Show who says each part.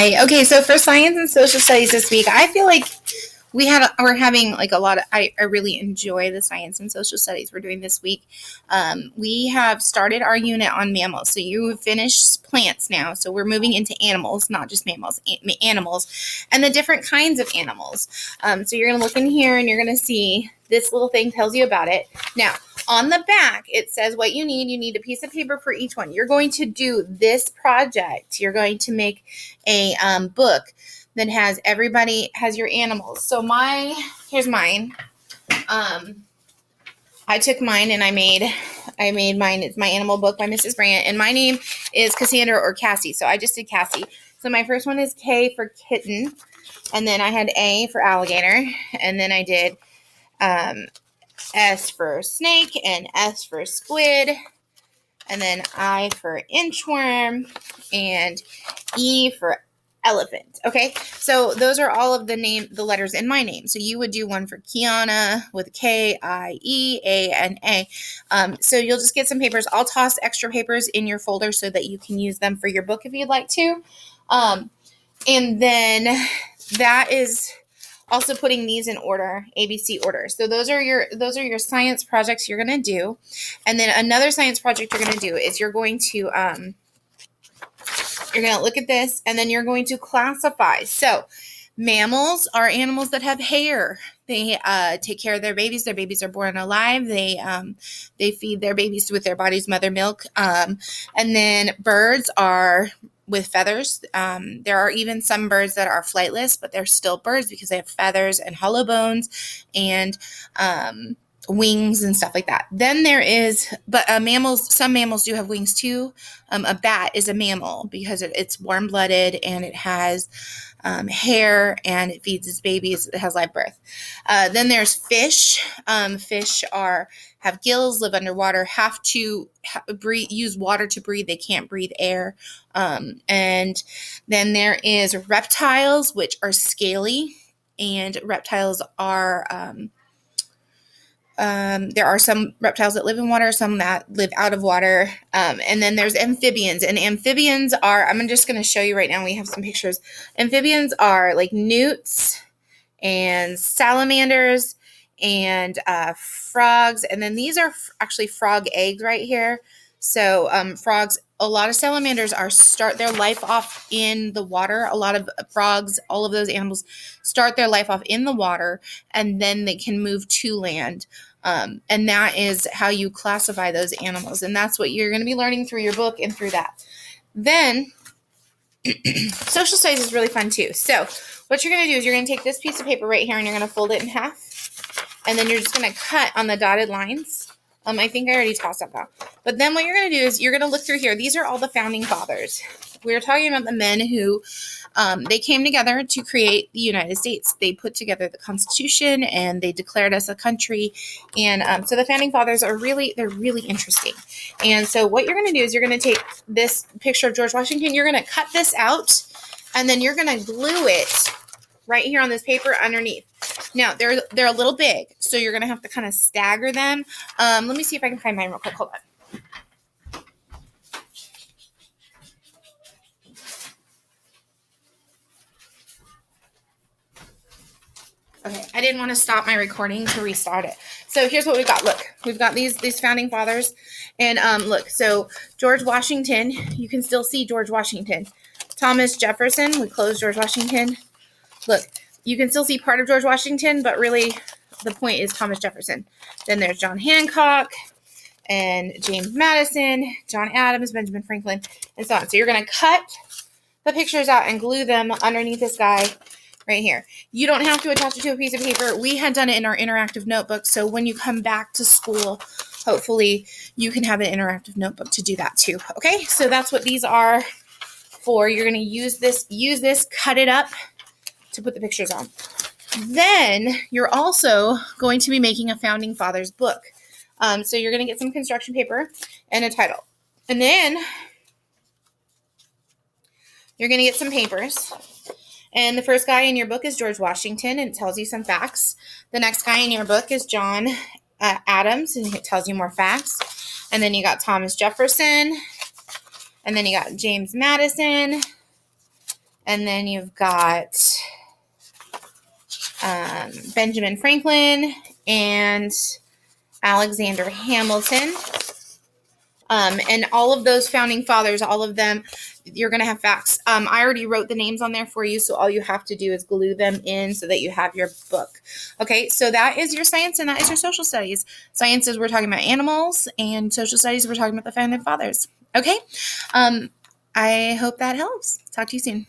Speaker 1: Hi. Okay, so for science and social studies this week, I feel like we're having like a lot of I really enjoy the science and social studies we're doing this week. We have started our unit on mammals. So you have finished plants now. So we're moving into animals, not just mammals, animals, and the different kinds of animals. So you're gonna look in here and you're gonna see this little thing tells you about it. Now, on the back, it says what you need. You need a piece of paper for each one. You're going to do this project. You're going to make a book that has everybody has your animals. So here's mine. I took mine and I made mine. It's my animal book by Mrs. Brandt, and my name is Cassandra or Cassie. So I just did Cassie. So my first one is K for kitten, and then I had A for alligator, and then I did S for snake and S for squid, and then I for inchworm and E for elephant. Okay, so those are all of the letters in my name. So you would do one for Kiana with K, I, E, A, and A. So you'll just get some papers. I'll toss extra papers in your folder so that you can use them for your book if you'd like to. And then that is also putting these in order, ABC order. So those are your science projects you're going to do. And then another science project you're going to do is you're going to look at this and then you're going to classify. So mammals are animals that have hair. They take care of their babies. Their babies are born alive. They feed their babies with their body's mother milk. And then birds are with feathers. There are even some birds that are flightless, but they're still birds because they have feathers and hollow bones and wings and stuff like that. Then there is, but some mammals do have wings too. A bat is a mammal because it's warm-blooded and it has hair and it feeds its babies. It has live birth. Then there's fish. Fish have gills, live underwater, have to use water to breathe. They can't breathe air. And then there is reptiles, which are scaly, and reptiles are there are some reptiles that live in water, some that live out of water. And then there's amphibians. And amphibians I'm just going to show you right now. We have some pictures. Amphibians are like newts and salamanders and frogs. And then these are actually frog eggs right here. So frogs, a lot of salamanders start their life off in the water. A lot of frogs, all of those animals start their life off in the water, and then they can move to land. And that is how you classify those animals. And that's what you're going to be learning through your book and through that. Then social studies is really fun too. So what you're going to do is you're going to take this piece of paper right here and you're going to fold it in half. And then you're just going to cut on the dotted lines. I think I already tossed that out. But then what you're going to do is you're going to look through here. These are all the founding fathers. We're talking about the men who they came together to create the United States. They put together the Constitution and they declared us a country. And so the founding fathers they're really interesting. And so what you're going to do is you're going to take this picture of George Washington. You're going to cut this out and then you're going to glue it right here on this paper underneath. Now, they're a little big, so you're going to have to kind of stagger them. Let me see if I can find mine real quick. Hold on. Okay, I didn't want to stop my recording to restart it. So here's what we've got. Look, we've got these founding fathers. And look, so George Washington, you can still see George Washington. Thomas Jefferson, we closed George Washington. Look, you can still see part of George Washington, but really the point is Thomas Jefferson. Then there's John Hancock and James Madison, John Adams, Benjamin Franklin, and so on. So you're going to cut the pictures out and glue them underneath this guy right here. You don't have to attach it to a piece of paper. We had done it in our interactive notebook, so when you come back to school, hopefully you can have an interactive notebook to do that too. Okay, so that's what these are for. You're going to use this, cut it up to put the pictures on. Then you're also going to be making a founding fathers book. So you're going to get some construction paper and a title. And then you're going to get some papers. And the first guy in your book is George Washington, and it tells you some facts. The next guy in your book is John Adams, and it tells you more facts. And then you got Thomas Jefferson. And then you got James Madison. And then you've got Benjamin Franklin and Alexander Hamilton. And all of those founding fathers, all of them, you're going to have facts. I already wrote the names on there for you, so all you have to do is glue them in so that you have your book. Okay, so that is your science and that is your social studies. Sciences, we're talking about animals, and social studies, we're talking about the founding fathers. Okay, I hope that helps. Talk to you soon.